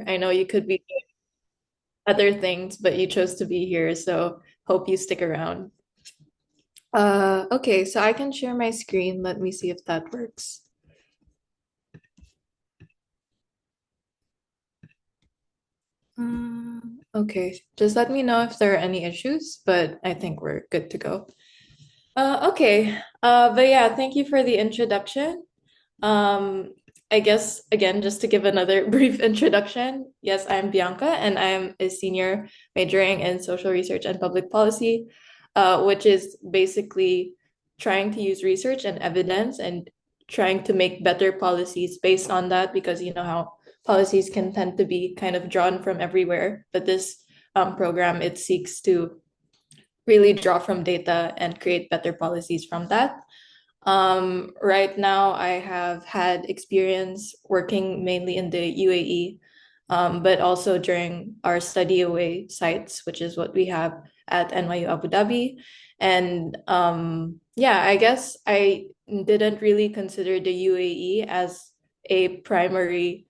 I know you could be doing other things, but you chose to be here, so hope you stick around. Okay, so I can share my screen. Let me see if that works. Okay, just let me know if there are any issues, but I think we're good to go. Okay, but yeah, thank you for the introduction. Um, I guess again, just to give another brief introduction, yes, I'm Bianca, and I'm a senior majoring in social research and public policy, which is basically trying to use research and evidence and trying to make better policies based on that, because you know how policies can tend to be kind of drawn from everywhere. But this program, it seeks to really draw from data and create better policies from that. Right now, I have had experience working mainly in the UAE, but also during our study away sites, which is what we have at NYU Abu Dhabi. And yeah, I guess I didn't really consider the UAE as a primary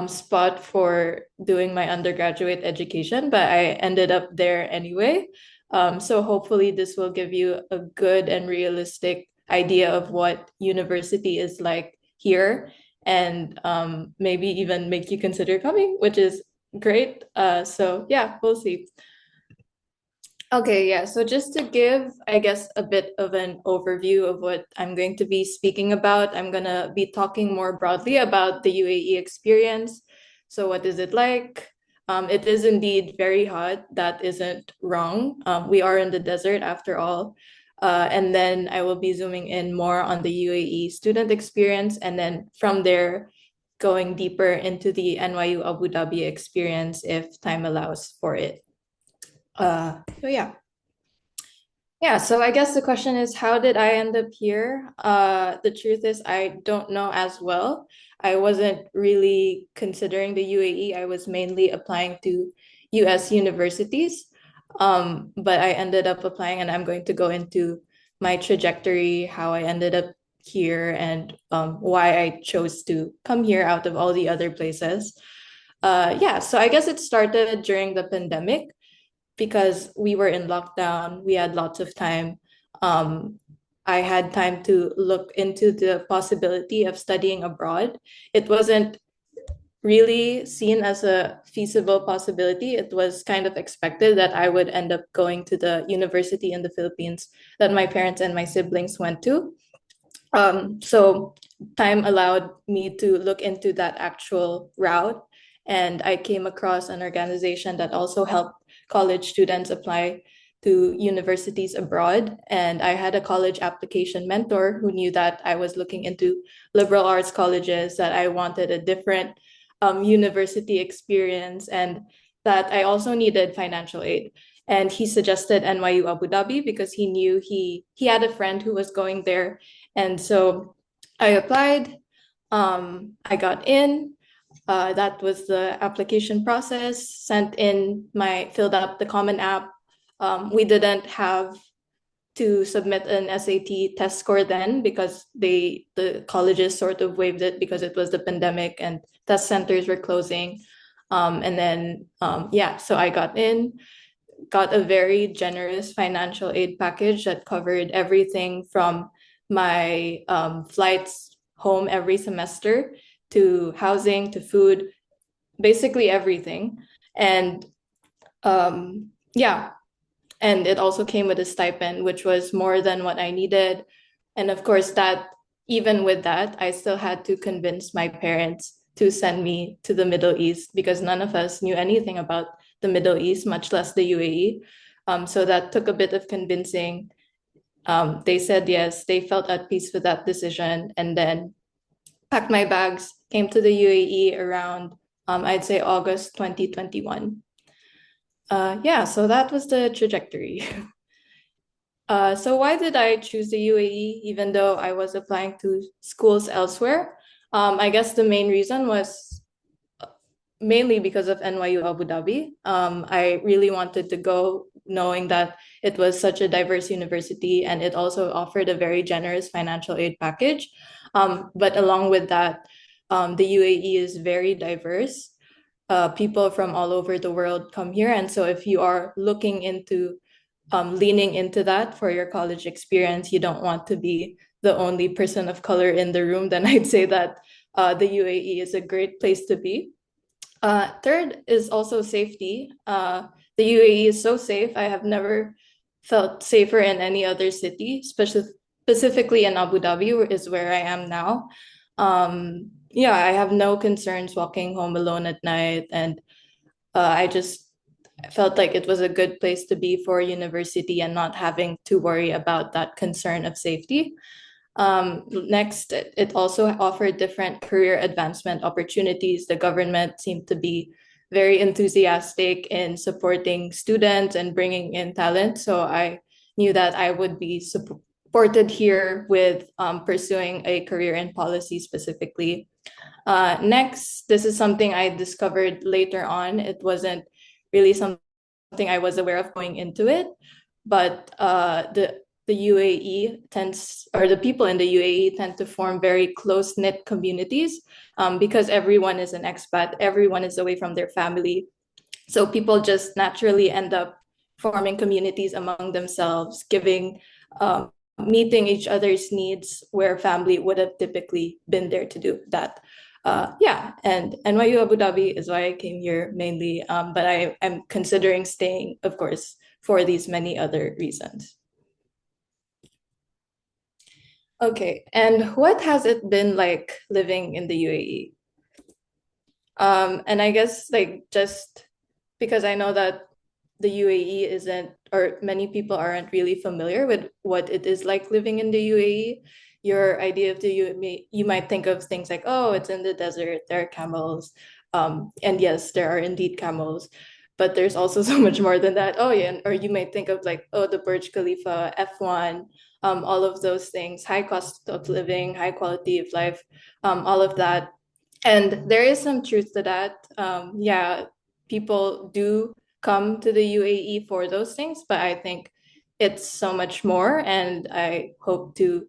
spot for doing my undergraduate education, but I ended up there anyway. So hopefully this will give you a good and realistic idea of what university is like here, and maybe even make you consider coming, which is great. So yeah, we'll see. Okay, yeah. So just to give, I guess, a bit of an overview of what I'm going to be speaking about, I'm gonna be talking more broadly about the UAE experience. So what is it like? It is indeed very hot. That isn't wrong. We are in the desert after all. And then I will be zooming in more on the UAE student experience, and then from there, going deeper into the NYU Abu Dhabi experience if time allows for it. So yeah. Yeah, so I guess the question is, how did I end up here? The truth is, I don't know as well. I wasn't really considering the UAE. I was mainly applying to US universities. But I ended up applying, and I'm going to go into my trajectory, how I ended up here, and why I chose to come here out of all the other places. Yeah, so I guess it started during the pandemic because we were in lockdown, we had lots of time. Um, I had time to look into the possibility of studying abroad. It wasn't really seen as a feasible possibility. It was kind of expected that I would end up going to the university in the Philippines that my parents and my siblings went to. So time allowed me to look into that actual route. And I came across an organization that also helped college students apply to universities abroad. And I had a college application mentor who knew that I was looking into liberal arts colleges, that I wanted a different university experience, and that I also needed financial aid. And he suggested NYU Abu Dhabi because he knew he had a friend who was going there, and so I applied. I got in. That was the application process. Filled out the Common App. We didn't have to submit an SAT test score then because the colleges sort of waived it because it was the pandemic and test centers were closing. And then yeah, so I got in, got a very generous financial aid package that covered everything from my flights home every semester to housing to food, basically everything. And yeah, and it also came with a stipend, which was more than what I needed. And of course, that even with that, I still had to convince my parents to send me to the Middle East because none of us knew anything about the Middle East, much less the UAE. So that took a bit of convincing. They said yes, they felt at peace with that decision, and then packed my bags, came to the UAE around, I'd say August 2021. Yeah, so that was the trajectory. So why did I choose the UAE even though I was applying to schools elsewhere? I guess the main reason was mainly because of NYU Abu Dhabi. I really wanted to go knowing that it was such a diverse university and it also offered a very generous financial aid package. But along with that, the UAE is very diverse. people from all over the world come here. And so if you are looking into leaning into that for your college experience, you don't want to be the only person of color in the room, then I'd say that the UAE is a great place to be. Third is also safety. The UAE is so safe. I have never felt safer in any other city, specifically in Abu Dhabi, is where I am now. Yeah, I have no concerns walking home alone at night, and I just felt like it was a good place to be for university and not having to worry about that concern of safety. Next, it also offered different career advancement opportunities. The government seemed to be very enthusiastic in supporting students and bringing in talent. So I knew that I would be supported here with pursuing a career in policy specifically. Next, this is something I discovered later on. It wasn't really something I was aware of going into it, but the UAE tends, or the people in the UAE tend to form very close-knit communities because everyone is an expat, everyone is away from their family. So people just naturally end up forming communities among themselves, meeting each other's needs where family would have typically been there to do that. Yeah, and NYU Abu Dhabi is why I came here mainly, but I am considering staying, of course, for these many other reasons. Okay, and what has it been like living in the UAE? And I guess like just because I know that the UAE isn't, or many people aren't really familiar with what it is like living in the UAE. Your idea of the UAE, you might think of things like, oh, it's in the desert, there are camels. And yes, there are indeed camels, but there's also so much more than that. Oh, yeah, or you might think of like, oh, the Burj Khalifa, F1, all of those things, high cost of living, high quality of life, all of that. And there is some truth to that. Yeah, people do come to the UAE for those things, but I think it's so much more, and I hope to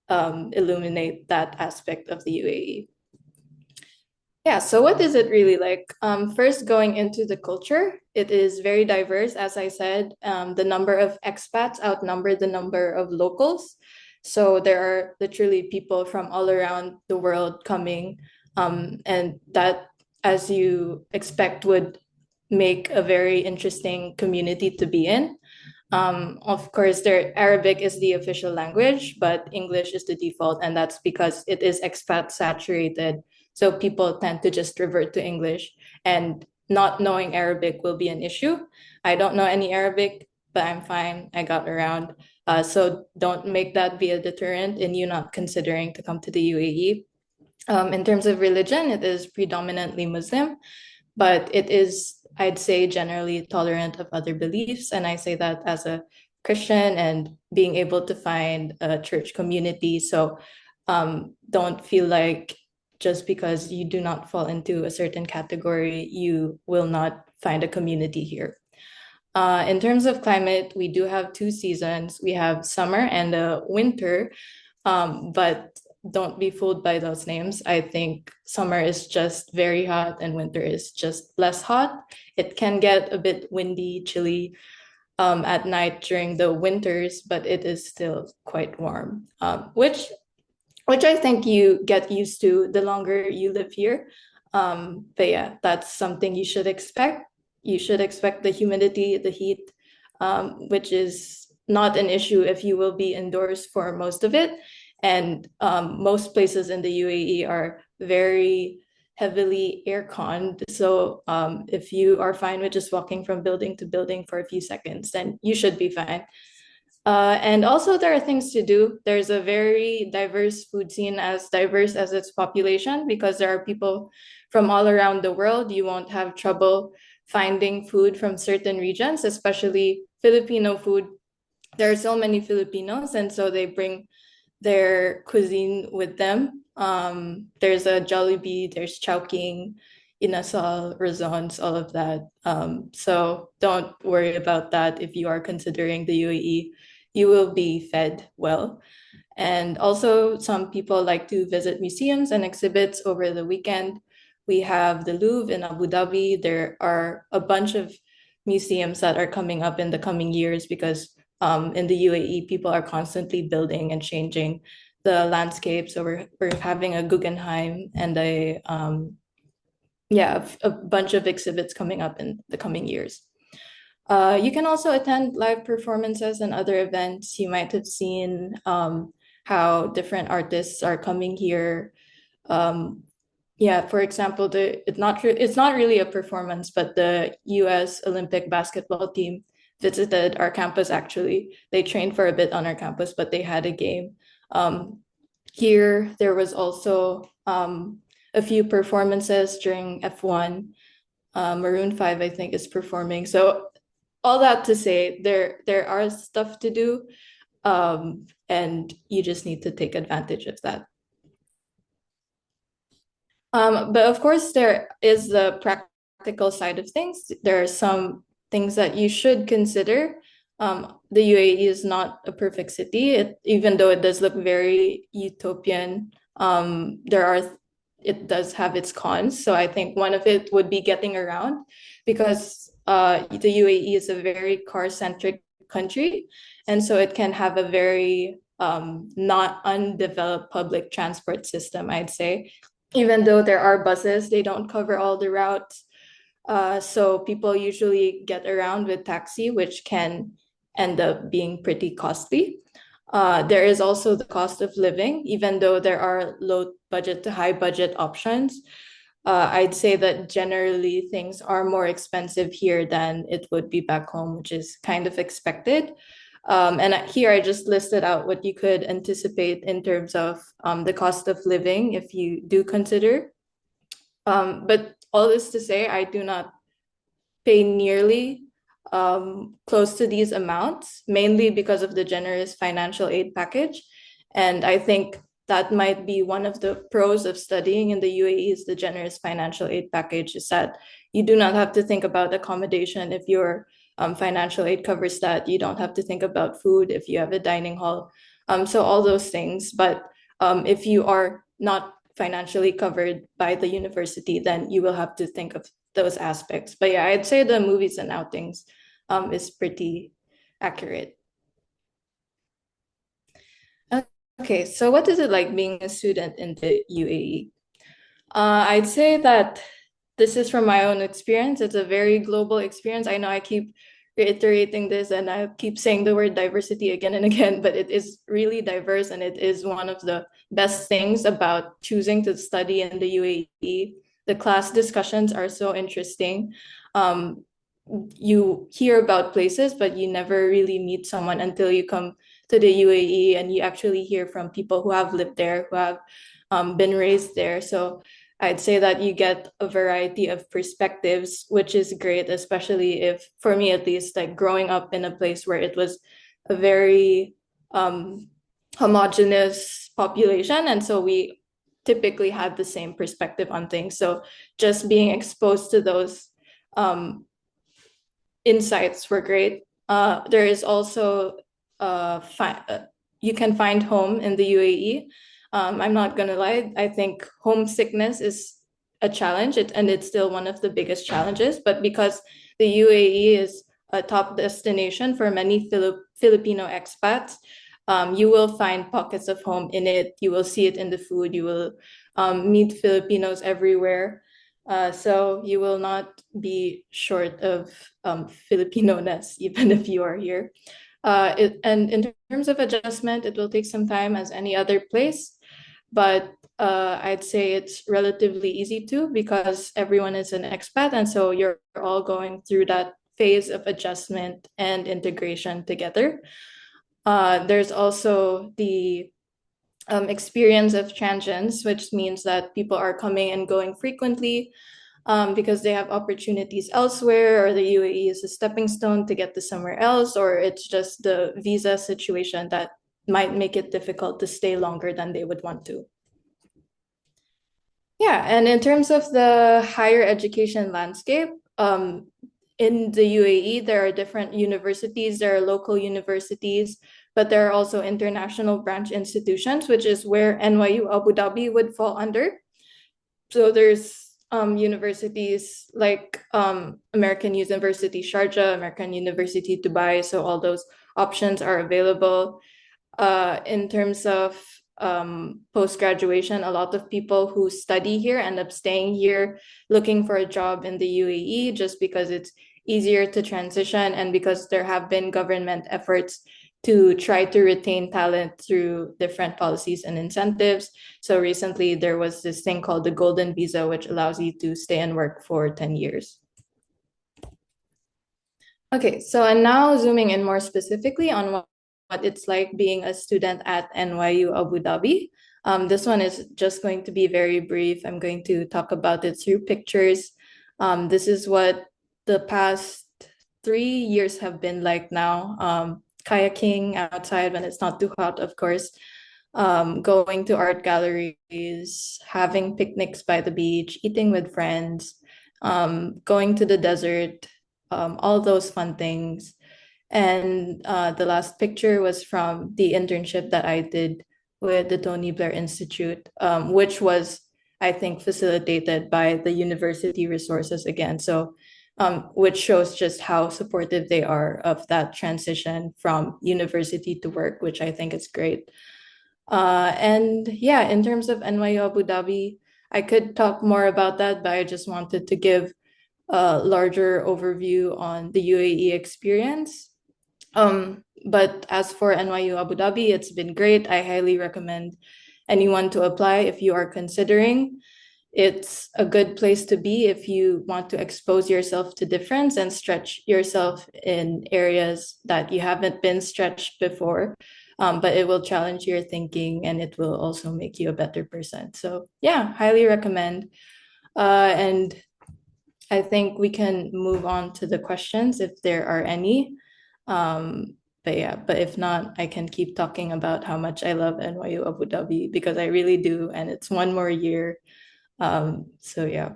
illuminate that aspect of the UAE. Yeah, so what is it really like? First, going into the culture, it is very diverse. As I said, the number of expats outnumber the number of locals. So there are literally people from all around the world coming, and that, as you expect, would make a very interesting community to be in. Of course, Arabic is the official language, but English is the default, and that's because it is expat saturated. So people tend to just revert to English, and not knowing Arabic will be an issue. I don't know any Arabic, but I'm fine. I got around. So don't make that be a deterrent in you not considering to come to the UAE. In terms of religion, it is predominantly Muslim, but it is, I'd say, generally tolerant of other beliefs. And I say that as a Christian and being able to find a church community. So don't feel like just because you do not fall into a certain category, you will not find a community here. In terms of climate, we do have two seasons. We have summer and winter, but don't be fooled by those names. I think summer is just very hot and winter is just less hot. It can get a bit windy, chilly at night during the winters, but it is still quite warm, which I think you get used to the longer you live here. But yeah, that's something you should expect. You should expect the humidity, the heat, which is not an issue if you will be indoors for most of it. And most places in the UAE are very heavily air conned. So if you are fine with just walking from building to building for a few seconds, then you should be fine. And also, there are things to do. There's a very diverse food scene, as diverse as its population, because there are people from all around the world. You won't have trouble finding food from certain regions, especially Filipino food. There are so many Filipinos, and so they bring their cuisine with them. There's a Jollibee, there's Chowking, Inasal, Razons, all of that. So don't worry about that if you are considering the UAE. You will be fed well. And also, some people like to visit museums and exhibits over the weekend. We have the Louvre in Abu Dhabi. There are a bunch of museums that are coming up in the coming years because in the UAE, people are constantly building and changing the landscape. So we're having a Guggenheim and a bunch of exhibits coming up in the coming years. You can also attend live performances and other events. You might have seen how different artists are coming here. Um, yeah, for example, it's not really a performance, but the U.S. Olympic basketball team visited our campus actually. They trained for a bit on our campus, but they had a game. Um, Here, there was also a few performances during F1. Maroon 5, I think, is performing. So all that to say, there are stuff to do, and you just need to take advantage of that. But of course, there is the practical side of things. There are some things that you should consider. The UAE is not a perfect city. Even though it does look very utopian, it does have its cons. So I think one of it would be getting around because the UAE is a very car-centric country, and so it can have a very not undeveloped public transport system, I'd say. Even though there are buses, they don't cover all the routes. So people usually get around with taxi, which can end up being pretty costly. There is also the cost of living, even though there are low budget to high budget options. I'd say that generally things are more expensive here than it would be back home, which is kind of expected. And here I just listed out what you could anticipate in terms of the cost of living if you do consider. But all this to say, I do not pay nearly close to these amounts, mainly because of the generous financial aid package. And I think that might be one of the pros of studying in the UAE is the generous financial aid package is that you do not have to think about accommodation if your financial aid covers that. You don't have to think about food if you have a dining hall. So all those things. But if you are not financially covered by the university, then you will have to think of those aspects. But yeah, I'd say the movies and outings is pretty accurate. Okay, so what is it like being a student in the UAE? I'd say that this is from my own experience. It's a very global experience. I know I keep reiterating this and I keep saying the word diversity again and again, but it is really diverse and it is one of the best things about choosing to study in the UAE. The class discussions are so interesting. Um, you hear about places, but you never really meet someone until you come to the UAE and you actually hear from people who have lived there, who have been raised there. So I'd say that you get a variety of perspectives, which is great, especially if, for me at least, like growing up in a place where it was a very homogenous population. And so we typically had the same perspective on things. So just being exposed to those um, insights were great. There is also you can find home in the UAE. I'm not gonna lie, I think homesickness is a challenge, and it's still one of the biggest challenges. But because the UAE is a top destination for many Filipino expats, you will find pockets of home in it. You will see it in the food. You will meet Filipinos everywhere. So you will not be short of Filipino-ness even if you are here. And in terms of adjustment, it will take some time as any other place, but I'd say it's relatively easy too because everyone is an expat, and so you're all going through that phase of adjustment and integration together. There's also the experience of transients, which means that people are coming and going frequently because they have opportunities elsewhere, or the UAE is a stepping stone to get to somewhere else, or it's just the visa situation that might make it difficult to stay longer than they would want to. Yeah, and in terms of the higher education landscape, in the UAE, there are different universities, there are local universities, but there are also international branch institutions, which is where NYU Abu Dhabi would fall under. So there's universities like American University Sharjah, American University Dubai. So all those options are available. In terms of post-graduation, a lot of people who study here end up staying here looking for a job in the UAE just because it's easier to transition and because there have been government efforts to try to retain talent through different policies and incentives. So recently there was this thing called the Golden Visa, which allows you to stay and work for 10 years. Okay, so and now zooming in more specifically on what it's like being a student at NYU Abu Dhabi. This one is just going to be very brief. I'm going to talk about it through pictures. This is what the past 3 years have been like now. Kayaking outside when it's not too hot, of course. Going to art galleries, having picnics by the beach, eating with friends, going to the desert, all those fun things. And the last picture was from the internship that I did with the Tony Blair Institute, which was, I think, facilitated by the university resources again. So, which shows just how supportive they are of that transition from university to work, which I think is great. And yeah, in terms of NYU Abu Dhabi, I could talk more about that, but I just wanted to give a larger overview on the UAE experience. But as for NYU Abu Dhabi, it's been great. I highly recommend anyone to apply if you are considering. It's a good place to be if you want to expose yourself to difference and stretch yourself in areas that you haven't been stretched before. But it will challenge your thinking and it will also make you a better person. So, yeah, highly recommend. And I think we can move on to the questions if there are any. But yeah, but if not, I can keep talking about how much I love NYU Abu Dhabi because I really do, and it's one more year. So yeah.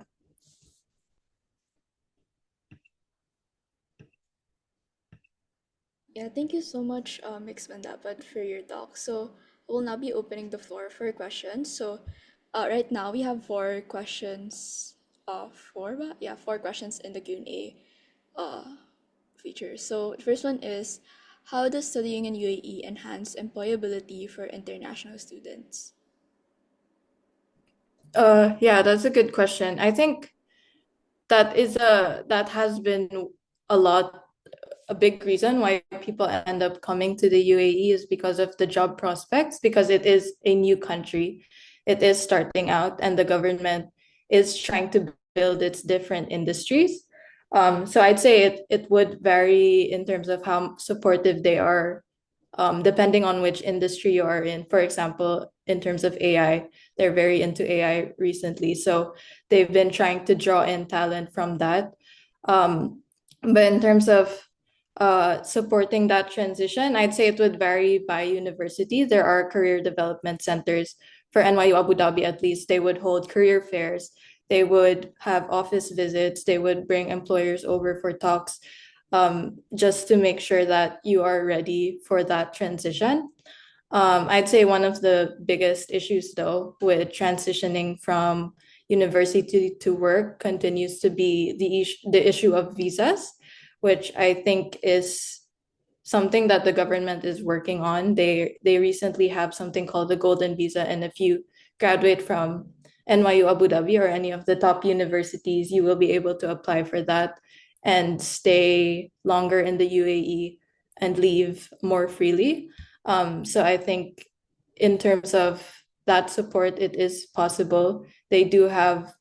Yeah, thank you so much, Ms. Mandapat, for your talk. So we'll now be opening the floor for questions. So right now we have four questions, four questions in the Q&A uh, feature. So the first one is, how does studying in UAE enhance employability for international students? Yeah, that's a good question. I think that has been a lot a big reason why people end up coming to the UAE is because of the job prospects, because it is a new country. It is starting out, and the government is trying to build its different industries. So I'd say it would vary in terms of how supportive they are, depending on which industry you are in. For example, in terms of AI, they're very into AI recently. So they've been trying to draw in talent from that. But in terms of supporting that transition, I'd say it would vary by university. There are career development centers for NYU Abu Dhabi, at least. They would hold career fairs. They would have office visits. They would bring employers over for talks, just to make sure that you are ready for that transition. I'd say one of the biggest issues, though, with transitioning from university to work continues to be the issue of visas, which I think is something that the government is working on. They recently have something called the Golden Visa, and if you graduate from NYU Abu Dhabi or any of the top universities, you will be able to apply for that and stay longer in the UAE and leave more freely. So I think in terms of that support, it is possible. They do have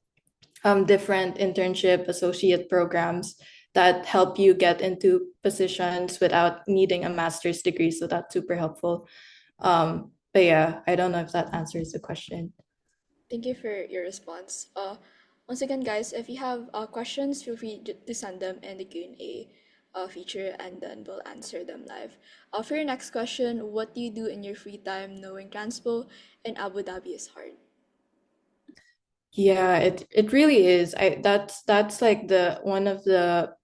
different internship associate programs that help you get into positions without needing a master's degree. So that's super helpful. But yeah, I don't know if that answers the question. Thank you for your response. Once again, guys, if you have questions, feel free to send them in the Q&A feature, and then we'll answer them live. For your next question, what do you do in your free time knowing transpo in Abu Dhabi is hard? Yeah, it really is. That's like the one of the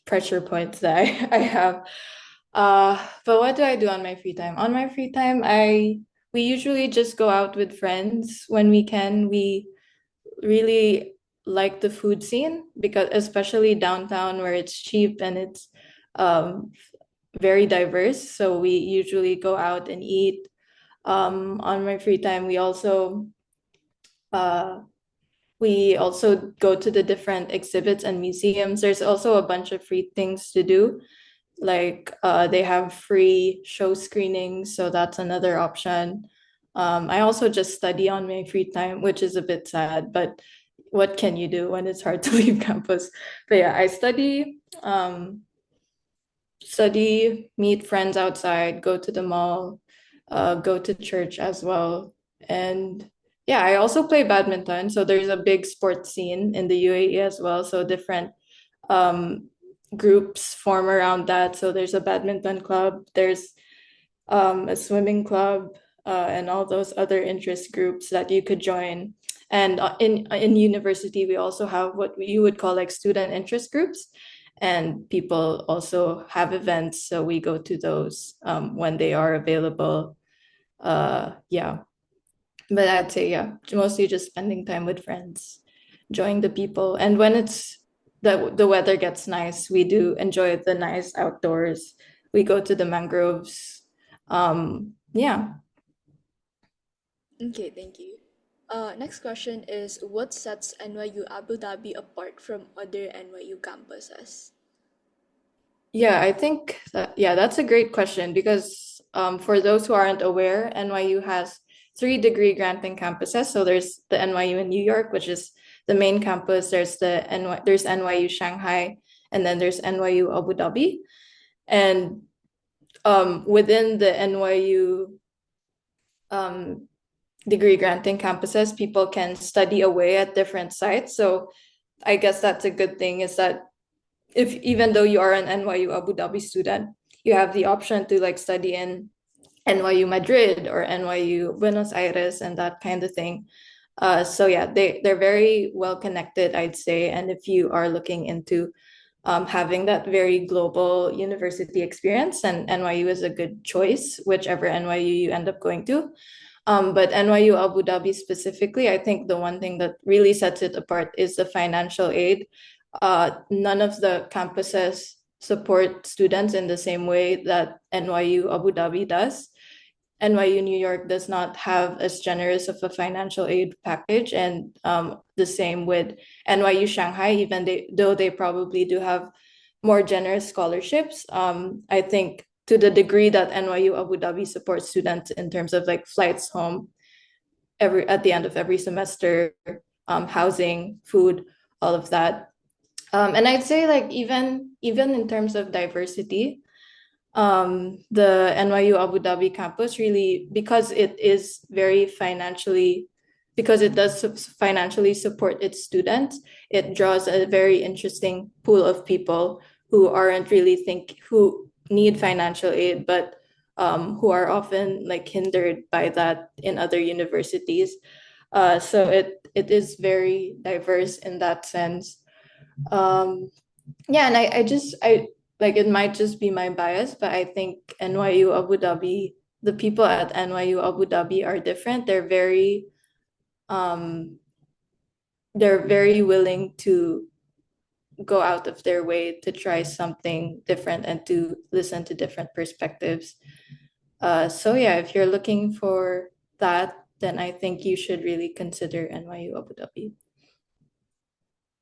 pressure points that I have. But what do I do on my free time? On my free time, I we usually just go out with friends when we can. We really like the food scene because especially downtown where it's cheap and it's um, very diverse. So we usually go out and eat. On my free time, uh, we also go to the different exhibits and museums. There's also a bunch of free things to do. Like they have free show screenings, so that's another option. I also just study on my free time, which is a bit sad, but what can you do when it's hard to leave campus? But yeah, I study, meet friends outside, go to the mall, go to church as well. And yeah, I also play badminton. So there's a big sports scene in the UAE as well. So different um, groups form around that. So there's a badminton club, there's a swimming club, and all those other interest groups that you could join. And in university, we also have what you would call like student interest groups, and people also have events, so we go to those when they are available. Yeah, but I'd say yeah, mostly just spending time with friends, enjoying the people, and when it's the weather gets nice, we do enjoy the nice outdoors. We go to the mangroves. Yeah. Okay, thank you. Next question is what sets NYU Abu Dhabi apart from other NYU campuses? Yeah, I think that, yeah, that's a great question because for those who aren't aware, NYU has three degree granting campuses. So there's the NYU in New York, which is the main campus. There's NYU Shanghai, and then there's NYU Abu Dhabi. And within the NYU um, degree granting campuses, people can study away at different sites. So I guess that's a good thing is that if even though you are an NYU Abu Dhabi student, you have the option to like study in NYU Madrid or NYU Buenos Aires and that kind of thing. So yeah, they're very well connected, I'd say. And if you are looking into having that very global university experience, and NYU is a good choice, whichever NYU you end up going to. But NYU Abu Dhabi specifically, I think the one thing that really sets it apart is the financial aid. None of the campuses support students in the same way that NYU Abu Dhabi does. NYU New York does not have as generous of a financial aid package, and the same with NYU Shanghai, though they probably do have more generous scholarships. I think to the degree that NYU Abu Dhabi supports students in terms of like flights home every at the end of every semester, housing, food, all of that. And I'd say like even in terms of diversity, the NYU Abu Dhabi campus really, because it is very financially, because it does financially support its students, it draws a very interesting pool of people who aren't really who need financial aid, but who are often like hindered by that in other universities. So it is very diverse in that sense. Um, yeah, and I like it might just be my bias, but I think NYU Abu Dhabi, the people at NYU Abu Dhabi are different. Um they're very willing to go out of their way to try something different and to listen to different perspectives. So yeah, if you're looking for that, then I think you should really consider NYU Abu Dhabi.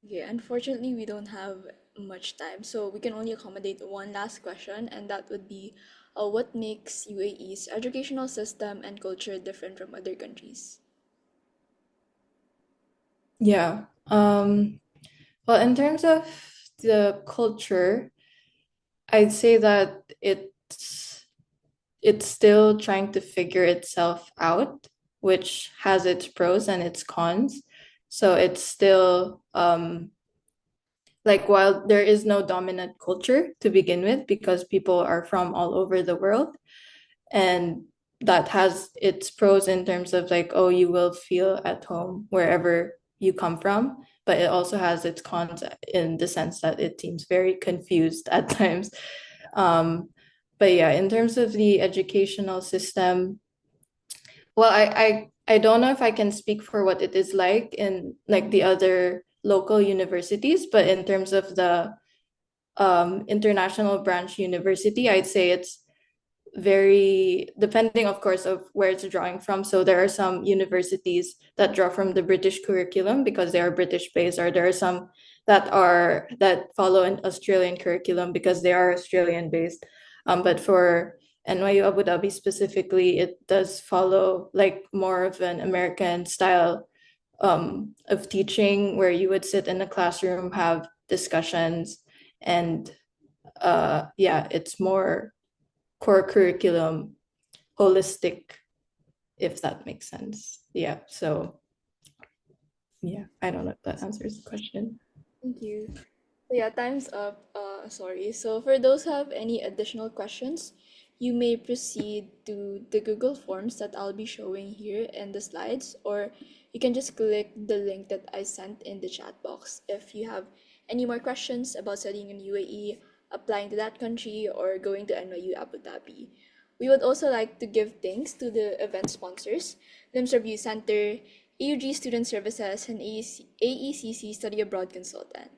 Okay, unfortunately, we don't have much time, so we can only accommodate one last question, and that would be what makes UAE's educational system and culture different from other countries? Yeah. Well, in terms of the culture, I'd say that it's still trying to figure itself out, which has its pros and its cons. So it's still like while there is no dominant culture to begin with, because people are from all over the world, and that has its pros in terms of like, oh, you will feel at home wherever you come from, but it also has its cons in the sense that it seems very confused at times. um, but yeah, in terms of the educational system, well, I don't know if I can speak for what it is like in like the other local universities, but in terms of the international branch university, I'd say it's very depending, of course, of where it's drawing from. So there are some universities that draw from the British curriculum because they are British based, or there are some that follow an Australian curriculum because they are Australian based. But for NYU Abu Dhabi specifically, it does follow like more of an American style of teaching where you would sit in a classroom, have discussions, and yeah, it's more core curriculum, holistic, if that makes sense. Yeah. So yeah, I don't know if that answers the question. Thank you. So yeah, time's up. Sorry. So for those who have any additional questions, you may proceed to the Google Forms that I'll be showing here in the slides, or you can just click the link that I sent in the chat box if you have any more questions about studying in UAE, applying to that country, or going to NYU Abu Dhabi. We would also like to give thanks to the event sponsors, LIMS Review Center, AUG Student Services, and AECC Study Abroad Consultant.